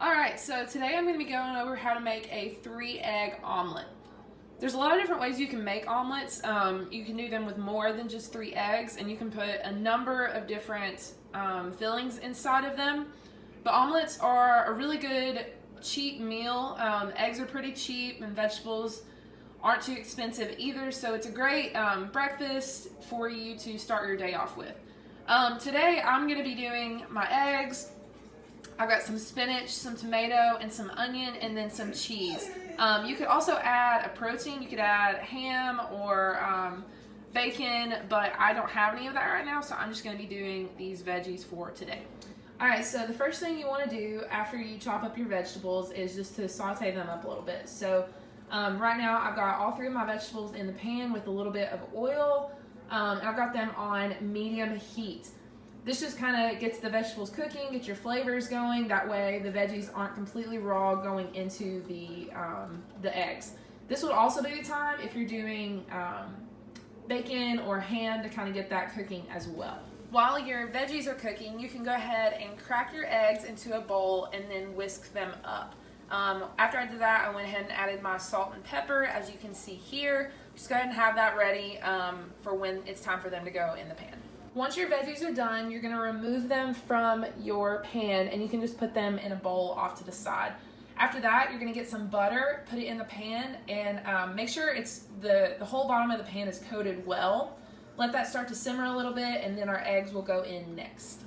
Alright, so today I'm going to be going over how to make a 3-egg omelet. There's a lot of different ways you can make omelets. You can do them with more than just 3 eggs, and you can put a number of different fillings inside of them. But omelets are a really good, cheap meal. Eggs are pretty cheap, and vegetables aren't too expensive either, so it's a great breakfast for you to start your day off with. Today I'm going to be doing my eggs. I've got some spinach, some tomato, and some onion, and then some cheese. You could also add a protein. You could add ham or bacon, but I don't have any of that right now, so I'm just going to be doing these veggies for today. Alright, so the first thing you want to do after you chop up your vegetables is just to saute them up a little bit. So right now I've got all 3 of my vegetables in the pan with a little bit of oil, and I've got them on medium heat. This just kind of gets the vegetables cooking, gets your flavors going. That way the veggies aren't completely raw going into the eggs. This would also be the time if you're doing bacon or ham to kind of get that cooking as well. While your veggies are cooking, you can go ahead and crack your eggs into a bowl and then whisk them up. After I did that, I went ahead and added my salt and pepper, as you can see here. Just go ahead and have that ready for when it's time for them to go in the pan. Once your veggies are done, you're going to remove them from your pan, and you can just put them in a bowl off to the side. After that, you're going to get some butter, put it in the pan, and make sure it's the whole bottom of the pan is coated well. Let that start to simmer a little bit, and then our eggs will go in next.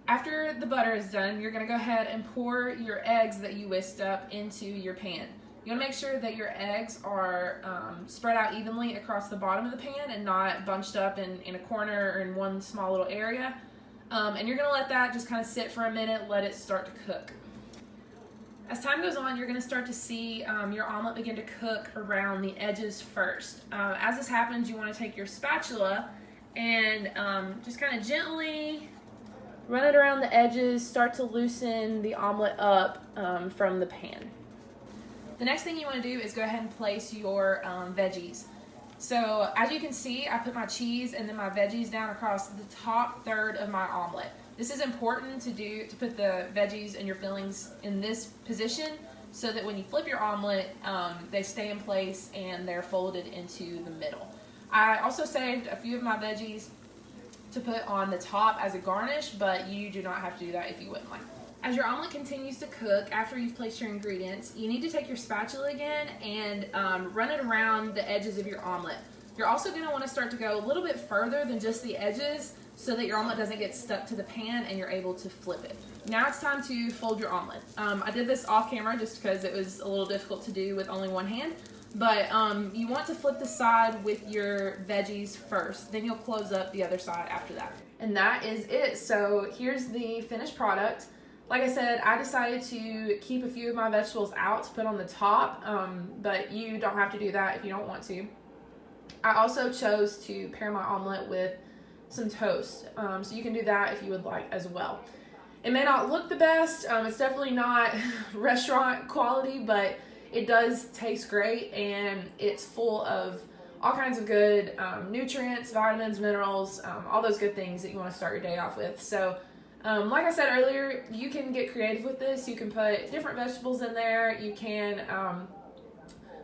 After the butter is done, you're going to go ahead and pour your eggs that you whisked up into your pan. You want to make sure that your eggs are spread out evenly across the bottom of the pan and not bunched up in a corner or in one small little area. And you're going to let that just kind of sit for a minute, let it start to cook. As time goes on, you're going to start to see your omelet begin to cook around the edges first. As this happens, you want to take your spatula and just kind of gently run it around the edges, start to loosen the omelet up from the pan. The next thing you want to do is go ahead and place your veggies. So as you can see, I put my cheese and then my veggies down across the top third of my omelet. This is important to put the veggies and your fillings in this position so that when you flip your omelet, they stay in place and they're folded into the middle. I also saved a few of my veggies to put on the top as a garnish, but you do not have to do that if you wouldn't like. As your omelet continues to cook, after you've placed your ingredients, you need to take your spatula again and run it around the edges of your omelet. You're also going to want to start to go a little bit further than just the edges so that your omelet doesn't get stuck to the pan and you're able to flip it. Now it's time to fold your omelet. I did this off camera just because it was a little difficult to do with only one hand, but you want to flip the side with your veggies first, then you'll close up the other side after that. And that is it. So here's the finished product. Like I said, I decided to keep a few of my vegetables out to put on the top, but you don't have to do that if you don't want to. I also chose to pair my omelet with some toast, so you can do that if you would like as well. It may not look the best, it's definitely not restaurant quality, but it does taste great, and it's full of all kinds of good nutrients, vitamins, minerals, all those good things that you want to start your day off with. So like I said earlier, you can get creative with this. You can put different vegetables in there. You can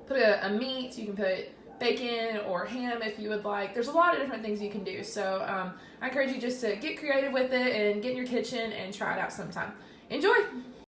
put a meat. You can put bacon or ham if you would like. There's a lot of different things you can do. So I encourage you just to get creative with it and get in your kitchen and try it out sometime. Enjoy!